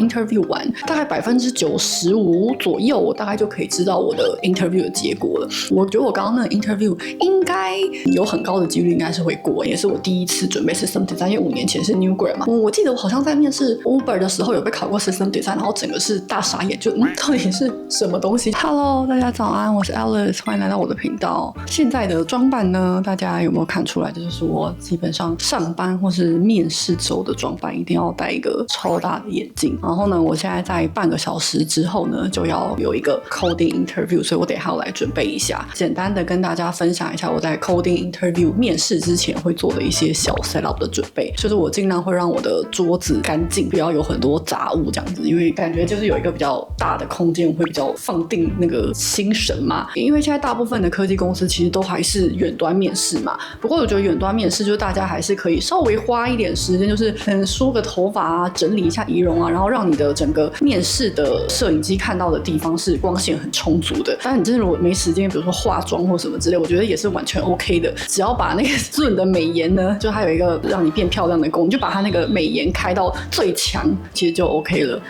interview 完，大概95%左右，我大概就可以知道我的 interview 的结果了。我觉得我刚刚那个 interview 应该有很高的几率应该是会过，也是我第一次准备 system design， 因为5年前是 new grad 嘛。我记得我好像在面试 Uber 的时候有被考过 system design， 然后整个是大傻眼，就到底是什么东西 ？Hello， 大家早安，我是 Alice， 欢迎来到我的频道。现在的装扮呢，大家有没有看出来？就是说，基本上上班或是面试时候的装扮一定要戴一个超大的眼镜。然后呢，我现在在半个小时之后呢，就要有一个 coding interview， 所以我等一下要来准备一下，简单的跟大家分享一下我在 coding interview 面试之前会做的一些小 setup 的准备。就是我尽量会让我的桌子干净，不要有很多杂物这样子，因为感觉就是有一个比较大的空间，我会比较放定那个心神嘛。因为现在大部分的科技公司其实都还是远端面试嘛，不过我觉得远端面试就是大家还是可以稍微花一点时间，就是梳个头发啊，整理一下仪容啊，然后让你的整个面试的摄影机看到的地方是光线很充足的。但是你真的如果没时间，比如说化妆或什么之类，我觉得也是完全 OK 的。只要把那个Zoom的美颜呢，就还有一个让你变漂亮的功能，就把它那个美颜开到最强，其实就 OK 了。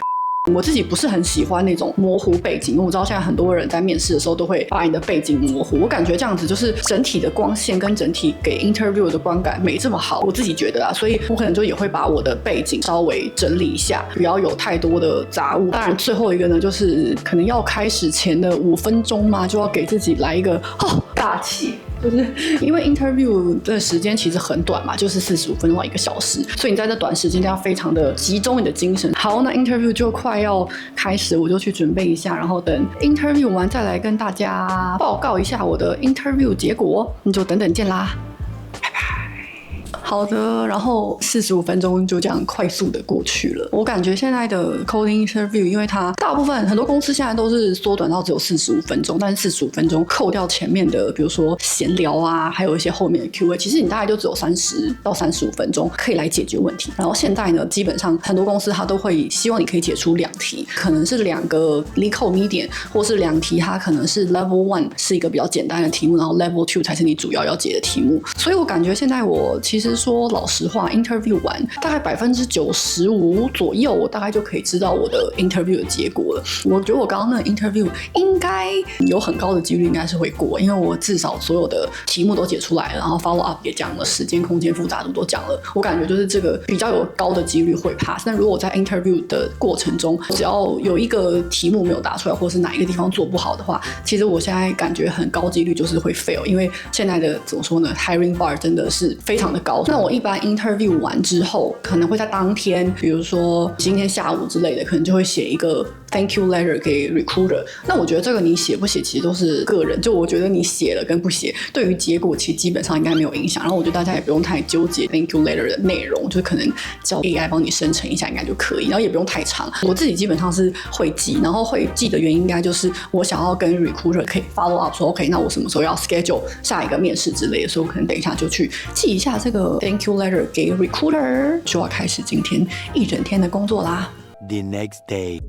我自己不是很喜欢那种模糊背景，因为我知道现在很多人在面试的时候都会把你的背景模糊，我感觉这样子就是整体的光线跟整体给 interview 的观感没这么好，我自己觉得啦，所以我可能就也会把我的背景稍微整理一下，不要有太多的杂物。当然最后一个呢，就是可能要开始前的5分钟嘛，就要给自己来一个大气。就是因为 interview 的时间其实很短嘛，就是45分钟到1个小时，所以你在这短时间要非常的集中你的精神。好，那 interview 就快要开始，我就去准备一下，然后等 interview 完再来跟大家报告一下我的 interview 结果，你就等等见啦。好的，然后45分钟就这样快速的过去了。我感觉现在的 coding interview， 因为它大部分很多公司现在都是缩短到只有45分钟，但是45分钟扣掉前面的，比如说闲聊啊，还有一些后面的 Q&A， 其实你大概就只有30到35分钟可以来解决问题。然后现在呢，基本上很多公司它都会希望你可以解出2题，可能是2个 LeetCode Medium， 或是2题它可能是 Level 1是一个比较简单的题目，然后 Level 2才是你主要解的题目。所以我感觉现在我其实说老实话 interview 完大概95%左右，我大概就可以知道我的 interview 的结果了。我觉得我刚刚那个 interview 应该有很高的几率应该是会过，因为我至少所有的题目都解出来了，然后 follow up 也讲了，时间、空间、复杂度都讲了。我感觉就是这个比较有高的几率会 pass。但如果我在 interview 的过程中，只要有一个题目没有答出来，或是哪一个地方做不好的话，其实我现在感觉很高几率就是会 fail， 因为现在的怎么说呢 ，hiring bar 真的是非常的高。那我一般 interview 完之后，可能会在当天，比如说今天下午之类的，可能就会写一个 thank you letter 给 recruiter。那我觉得这个你写不写其实都是个人，就我觉得你写了跟不写，对于结果其实基本上应该没有影响。然后我觉得大家也不用太纠结 thank you letter 的内容，就是可能叫 AI 帮你生成一下应该就可以，然后也不用太长。我自己基本上是会记，然后会记的原因应该就是我想要跟 recruiter 可以 follow up 说 OK， 那我什么时候要 schedule 下一个面试之类的，所以我可能等一下就去记一下这个 thank you letter 给 recruiter， 就要开始今天一整天的工作啦。The next day。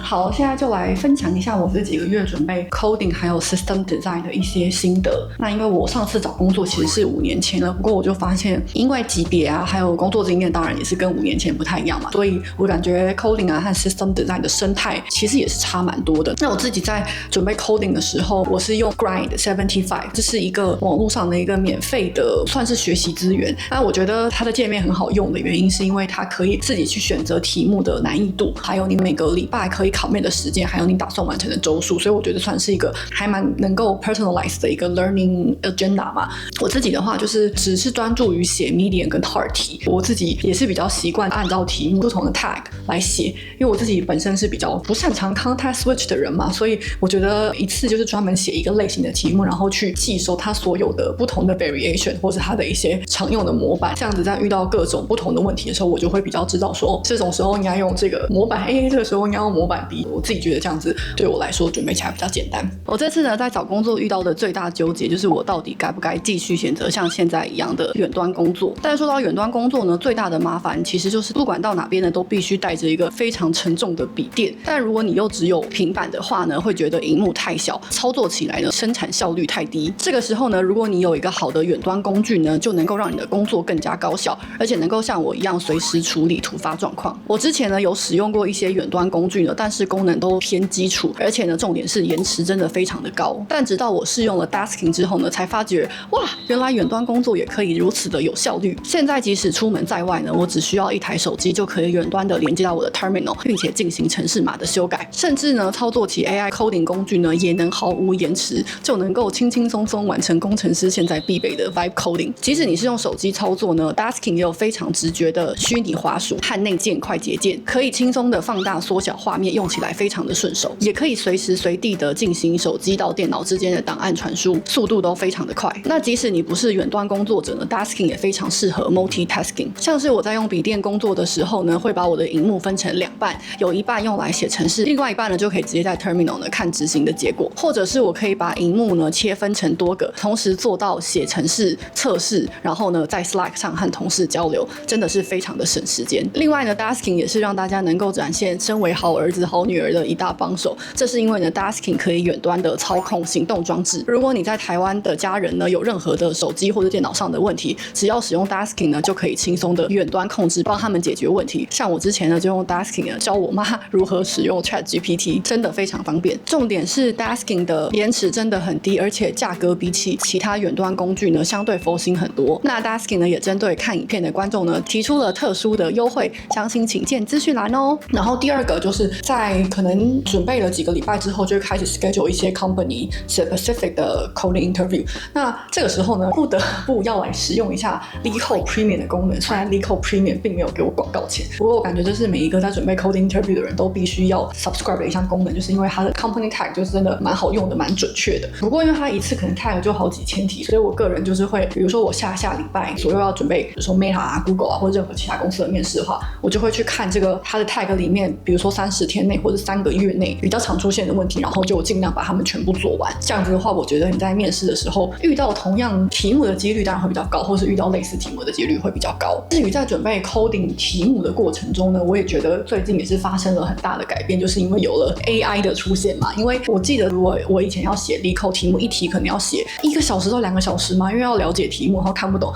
好，现在就来分享一下我这几个月准备 coding 还有 system design 的一些心得。那因为我上次找工作其实是5年前了，不过我就发现因为级别啊，还有工作经验当然也是跟5年前不太一样嘛，所以我感觉 coding 啊和 system design 的生态其实也是差蛮多的。那我自己在准备 coding 的时候，我是用 Grind75， 这是一个网络上的一个免费的算是学习资源。那我觉得它的界面很好用的原因是因为它可以自己去选择题目的难易度，还有你每个礼拜可以考面的时间，还有你打算完成的周数，所以我觉得算是一个还蛮能够 personalize 的一个 learning agenda 嘛。我自己的话就是只是专注于写 medium 跟 hard 题，我自己也是比较习惯按照题目不同的 tag 来写，因为我自己本身是比较不擅长 context switch 的人嘛，所以我觉得一次就是专门写一个类型的题目，然后去记收它所有的不同的 variation 或是它的一些常用的模板，这样子在遇到各种不同的问题的时候，我就会比较知道说这种时候应该用这个模板 A， 这个时候应该用模板低。我自己觉得这样子对我来说准备起来比较简单。我这次呢在找工作遇到的最大纠结就是我到底该不该继续选择像现在一样的远端工作。但是说到远端工作呢，最大的麻烦其实就是不管到哪边呢都必须带着一个非常沉重的笔电，但如果你又只有平板的话呢，会觉得萤幕太小，操作起来呢生产效率太低。这个时候呢，如果你有一个好的远端工具呢，就能够让你的工作更加高效，而且能够像我一样随时处理突发状况。我之前呢有使用过一些远端工具呢，但是功能都偏基础，而且呢重点是延迟真的非常的高。但直到我试用了 Dasking 之后呢，才发觉哇，原来远端工作也可以如此的有效率。现在即使出门在外呢，我只需要一台手机就可以远端的连接到我的 Terminal， 并且进行程式码的修改，甚至呢操作起 AI coding 工具呢也能毫无延迟，就能够轻轻松松完成工程师现在必备的 Vibe coding。即使你是用手机操作呢 ，Dasking 也有非常直觉的虚拟滑鼠和内建快捷键，可以轻松的放大缩小画面，用起来非常的顺手，也可以随时随地的进行手机到电脑之间的档案传输，速度都非常的快。那即使你不是远端工作者呢 ，Dasking 也非常适合 multitasking。像是我在用笔电工作的时候呢，会把我的荧幕分成两半，有一半用来写程式，另外一半呢就可以直接在 Terminal 呢看执行的结果，或者是我可以把荧幕呢切分成多个，同时做到写程式、测试，然后呢在 Slack 上和同事交流，真的是非常的省时间。另外呢 Dasking 也是让大家能够展现身为好儿子好女儿的一大帮手，这是因为呢 Dasking 可以远端的操控行动装置。如果你在台湾的家人呢有任何的手机或者电脑上的问题，只要使用 Dasking 呢就可以轻松的远端控制，帮他们解决问题。像我之前呢就用 Dasking 教我妈如何使用 ChatGPT， 真的非常方便。重点是 Dasking 的延迟真的很低，而且价格比起其他远端工具呢相对佛心很多。那 Dasking 呢也针对看影片的观众呢提出了特殊的优惠，详情请见资讯栏哦。然后第二个就是在可能准备了几个礼拜之后，就会开始 schedule 一些 company specific 的 coding interview。那这个时候呢，不得不要来使用一下 LeetCode Premium 的功能。虽然 LeetCode Premium 并没有给我广告钱，不过我感觉这是每一个在准备 coding interview 的人都必须要 subscribe 的一项功能，就是因为它的 company tag 就是真的蛮好用的，蛮准确的。不过因为它一次可能 tag 就好几千题，所以我个人就是会，比如说我下礼拜左右要准备，比如说 Meta 啊、Google 啊或者任何其他公司的面试的话，我就会去看这个它的 tag 里面，比如说30天内或者3个月内比较常出现的问题，然后就尽量把它们全部做完。这样子的话，我觉得你在面试的时候遇到同样题目的几率当然会比较高，或是遇到类似题目的几率会比较高。至于在准备 coding 题目的过程中呢，我也觉得最近也是发生了很大的改变，就是因为有了 AI 的出现嘛。因为我记得我以前要写 LeetCode 题目，一题可能要写1个小时到2个小时嘛，因为要了解题目，然后看不懂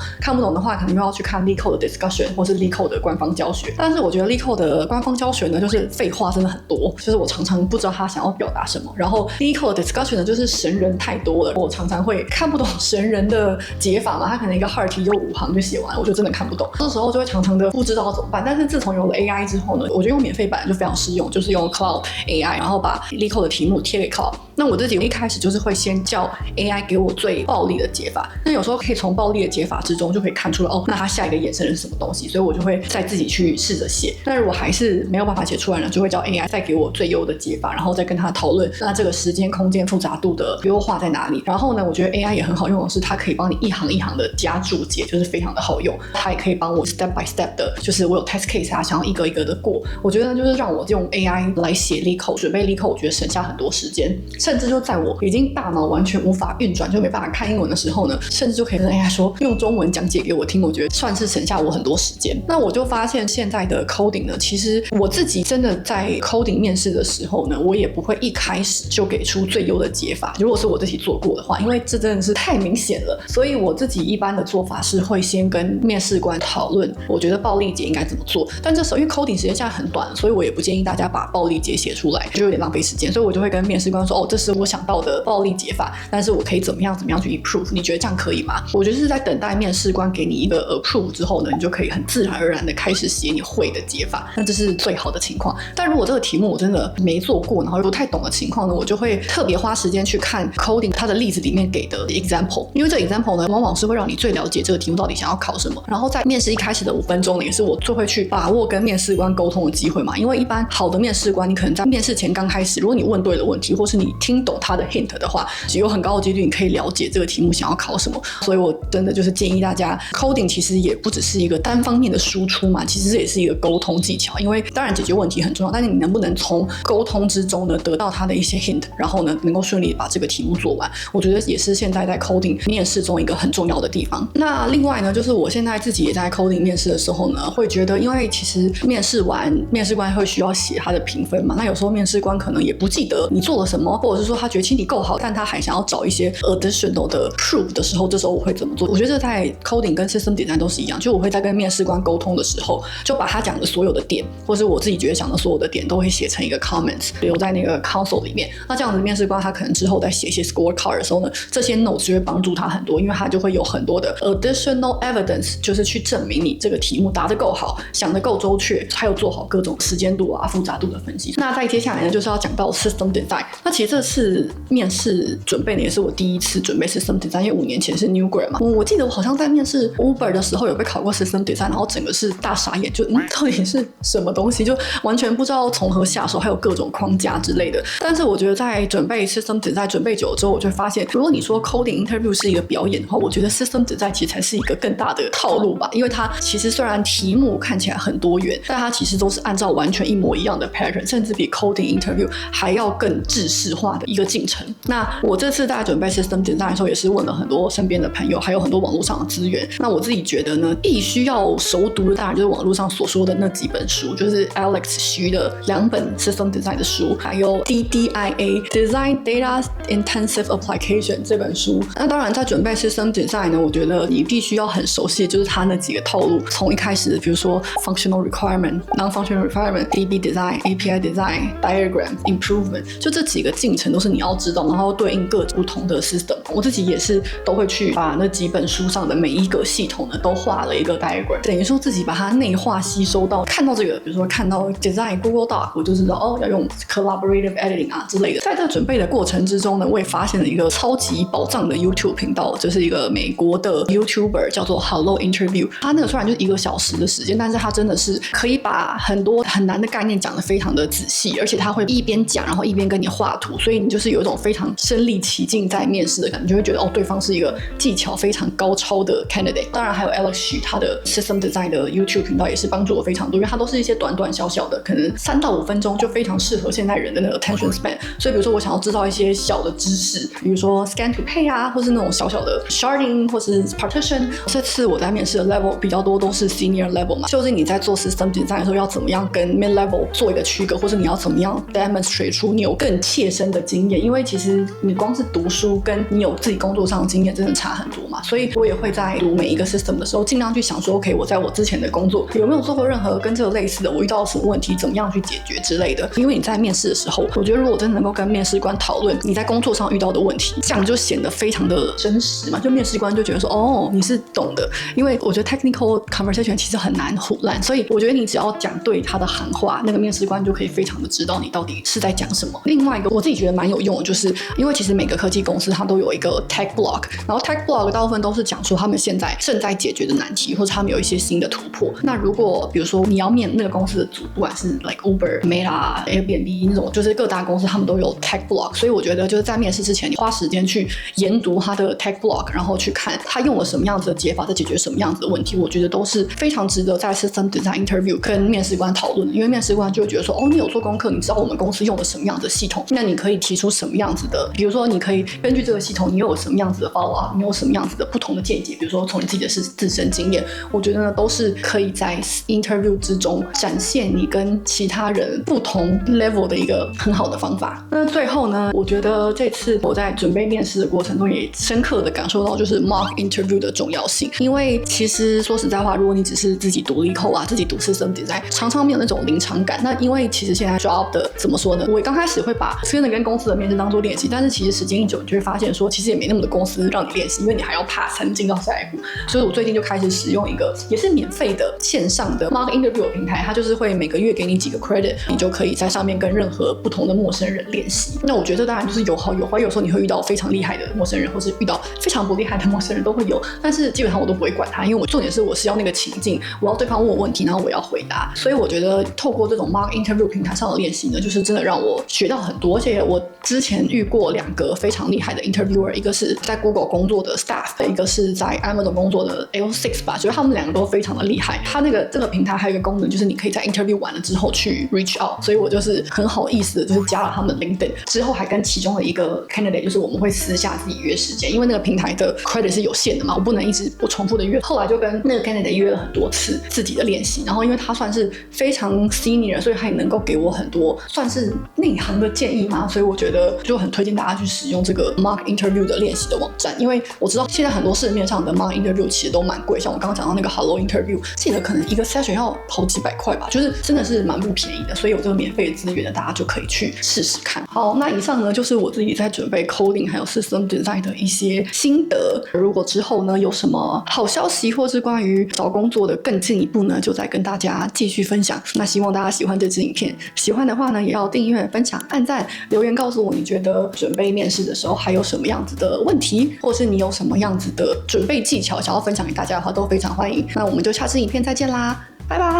的话，可能又要去看 LeetCode 的 discussion 或是 LeetCode 的官方教学。但是我觉得 LeetCode 的官方教学呢，就是废话真的很多，就是我常常不知道他想要表达什么。然后 LeetCode 的 discussion 呢，就是神人太多了，我常常会看不懂神人的解法嘛，他可能一个 hard 题就5行就写完，我就真的看不懂。这时候就会常常的不知道怎么办。但是自从有了 AI 之后呢，我觉得用免费版就非常实用，就是用 Cloud AI， 然后把 LeetCode 的题目贴给 Cloud。那我自己一开始就是会先叫 AI 给我最暴力的解法，那有时候可以从暴力的解法之中就可以看出来，哦，那它下一个衍生是什么东西，所以我就会再自己去试着写。但如果还是没有办法写出来呢，就会叫 AI 再给我最优的解法，然后再跟他讨论，那这个时间、空间、复杂度的优化在哪里。然后呢，我觉得 AI 也很好用的是，它可以帮你一行一行的加注解，就是非常的好用。它也可以帮我 step by step 的，就是我有 test case 啊，想要一个一个的过。我觉得就是让我用 AI 来写 LeetCode， 准备 LeetCode， 我觉得省下很多时间，甚至就在我已经大脑完全无法运转，就没办法看英文的时候呢，甚至就可以跟 AI 说用中文讲解给我听，我觉得算是省下我很多时间。那我就发现现在的 coding 呢，其实我自己真的在 coding 面试的时候呢，我也不会一开始就给出最优的解法，如果是我自己做过的话，因为这真的是太明显了。所以我自己一般的做法是会先跟面试官讨论，我觉得暴力解应该怎么做。但这时候因为 coding 时间现在很短，所以我也不建议大家把暴力解写出来，就有点浪费时间。所以我就会跟面试官说，哦，这是我想到的暴力解法，但是我可以怎么样去 improve， 你觉得这样可以吗？我觉得是在等待面试官给你一个 approve 之后呢，你就可以很自然而然的开始写你会的解法，那这是最好的情况。但如果这个题目我真的没做过，然后又不太懂的情况呢，我就会特别花时间去看 coding 它的例子里面给的 example， 因为这个 example 呢，往往是会让你最了解这个题目到底想要考什么。然后在面试一开始的5分钟呢，也是我最会去把握跟面试官沟通的机会嘛。因为一般好的面试官，你可能在面试前刚开始，如果你问对了问题，或是你听懂他的 hint 的话，有很高的几率你可以了解这个题目想要考什么。所以我真的就是建议大家 coding 其实也不只是一个单方面的输出嘛，其实这也是一个沟通技巧。因为当然解决问题很重要，但是你能不能从沟通之中呢得到他的一些 hint， 然后呢能够顺利把这个题目做完，我觉得也是现在在 coding 面试中一个很重要的地方。那另外呢，就是我现在自己也在 coding 面试的时候呢，会觉得因为其实面试完面试官会需要写他的评分嘛，那有时候面试官可能也不记得你做了什么，或者是说他觉得其实你够好，但他还想要找一些 additional 的 proof 的时候，这时候我会怎么做？我觉得在 coding 跟 system design 都是一样，就我会在跟面试官沟通的时候，就把他讲的所有的点，或是我自己觉得讲的所有的点，都会写成一个 comments 留在那个 console 里面。那这样子面试官他可能之后在写一些 scorecard 的时候呢，这些 notes 就会帮助他很多，因为他就会有很多的 additional evidence， 就是去证明你这个题目答得够好，想得够周确，还有做好各种时间度啊、复杂度的分析。那在接下来呢，就是要讲到 system design。那其实这次面试准备呢，也是我第一次准备 system design， 因为5年前是 new grad 嘛。我记得我好像在面试 Uber 的时候有被考过 system design， 然后整个是大傻眼，就到底是什么东西，就完全不知道从何下手，还有各种框架之类的。但是我觉得在准备 system design 准备久了之后，我就发现，如果你说 coding interview 是一个表演的话，我觉得 system design 其实才是一个更大的套路吧，因为它其实虽然题目看起来很多元，但它其实都是按照完全一模一样的 pattern， 甚至比 coding interview 还要更制式化的一个进程。那我这次在准备 system design 的时候，也是问了很多身边的朋友，还有很多网络上的资源。那我自己觉得呢，必须要熟读的当然就是网络上所说的那几本书，就是 Alex Xu 的2本 system design 的书，还有 DDIA Design Data Intensive Application 这本书。那当然在准备 system design 呢，我觉得你必须要很熟悉，就是它那几个套路，从一开始比如说 functional requirement、non-functional requirement、DB design、API design、diagram、improvement， 就这几个进程都是你要知道，然后对应各不同的 system。我自己也是都会去把那几本书上的每一个系统呢都画了一个 diagram， 等于说自己把它内化吸收到，看到这个，比如说看到 design Google Doc， 我就知道哦要用 collaborative editing 啊之类的。在这准备的过程之中呢，我也发现了一个超级宝藏的 YouTube 频道，就是一个美国的 YouTuber 叫做 Hello Interview。他那个虽然就1个小时的时间，但是他真的是可以把很多很难的概念讲得非常的仔细，而且他会一边讲，然后一边跟你画图，所以你就是有一种非常身临其境在面试的感觉，你就会觉得哦，对方是一个技巧非常高超的 candidate。当然还有 Alex Xu 他的 system design 的 YouTube 频道也是帮助我非常多，因为他都是一些短短小小的，可能3到5分钟就非常适合现代人的那个 attention span。所以比如说我想要知道一些小的知识，比如说 scan to pay 啊，或是那种小小的 sharding 或是 partition。这次我在面试的 level 比较多都是 senior level 嘛，就是你在做 system design 的时候要怎么样跟 mid level 做一个区隔，或是你要怎么样 demonstrate 出你有更切身的经验，因为其实你光是读书跟你有自己工作上的经验真的差很多嘛。所以我也会在读每一个 system 的时候尽量去想说 OK， 我在我之前的工作有没有做过任何跟这个类似的，我遇到什么问题怎么样去解决之类的。因为你在面试的时候，我觉得如果真的能够跟面试官讨论你在工作上遇到的问题，这样就显得非常的真实嘛，就面试官就觉得说哦你是懂的。因为我觉得 technical conversation 其实很难唬烂，所以我觉得你只要讲对他的行话，那个面试官就可以非常的知道你到底是在讲什么。另外一个我自己觉得蛮有用的，就是因为其实每个科技公司它都有一个 tech blog， 然后 tech blog 大部分都是讲说他们现在正在解决的难题，或者他们有一些新的突破。那如果比如说你要面那个公司的组，不管是 like Uber、Meta、Airbnb 那种，就是各大公司他们都有 tech blog， 所以我觉得就是在面试之前，你花时间去研读他的 tech blog， 然后去看他用了什么样子的解法在解决什么样子的问题，我觉得都是非常值得在 system design interview 跟面试官讨论的。因为面试官就会觉得说哦你有做功课，你知道我们公司用了什么样子的系统，那你可以提出什么样子的，比如说你可以根据这个系统你有什么样子的 follow up， 你有什么样子的不同的见解，比如说从你自己的自身经验，我觉得呢都是可以在 interview 之中展现你跟其他人不同 level 的一个很好的方法。那最后呢，我觉得这次我在准备面试的过程中也深刻的感受到就是 mock interview 的重要性。因为其实说实在话，如果你只是自己读力扣啊，自己读 system design， 常常没有那种临场感。那因为其实现在 job 的怎么说呢，我刚开始会把真的跟公司的面试当做练习，但是其实时间一久你就会发现说其实也没那么多公司让你练习，因为你还要 pass 才能进到下一步。所以我最近就开始使用一个也是免费的线上的 mock interview 平台，它就是会每个月给你几个 credit， 你就可以在上面跟任何不同的陌生人练习。那我觉得当然就是有好有坏，有时候你会遇到非常厉害的陌生人，或是遇到非常不厉害的陌生人都会有，但是基本上我都不会管他，因为重点是我是要那个情境，我要对方问我问题，然后我要回答。所以我觉得透过这种 mock interview 平台上的练习呢，就是真的让我学到很多。而且我之前遇过2个非常厉害的 interviewer， 一个是在 Google 工作的 staff， 一个是在 Amazon 工作的 L6 吧，觉得他们2个都非常的厉害。他这个平台还有一个功能，就是你可以在 interview 完了之后去 reach HR，所以我就是很好意思的，就是加了他们 LinkedIn 之后，还跟其中的一个 candidate， 就是我们会私下自己约时间，因为那个平台的 credit 是有限的嘛，我不能一直不重复的约。后来就跟那个 candidate 约了很多次自己的练习，然后因为他算是非常 senior， 所以他也能够给我很多算是内行的建议嘛，所以我觉得就很推荐大家去使用这个 mock interview 的练习的网站，因为我知道现在很多市面上的 mock interview 其实都蛮贵，像我刚刚讲到那个 Hello Interview， 记得可能一个 session 要好几百块吧，就是真的是蛮不便宜的，所以有这个免费的资源呢，大家就可以去试试看。好，那以上呢就是我自己在准备 coding 还有 system design 的一些心得。如果之后呢有什么好消息，或是关于找工作的更进一步呢，就再跟大家继续分享。那希望大家喜欢这支影片，喜欢的话呢也要订阅、分享、按赞、留言告诉我你觉得准备面试的时候还有什么样子的问题，或是你有什么样子的准备技巧想要分享给大家的话，都非常欢迎。那我们就下次影片再见啦，拜拜。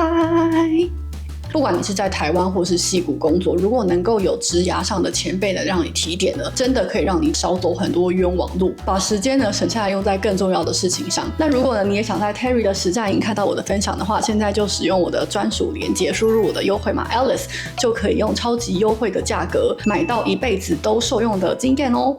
不管你是在台湾或是矽谷工作，如果能够有职涯上的前辈的让你提点呢，真的可以让你少走很多冤枉路，把时间呢省下来用在更重要的事情上。那如果呢你也想在 Terry 的实战营看到我的分享的话，现在就使用我的专属连结，输入我的优惠码 Alice， 就可以用超级优惠的价格买到一辈子都受用的经验哦。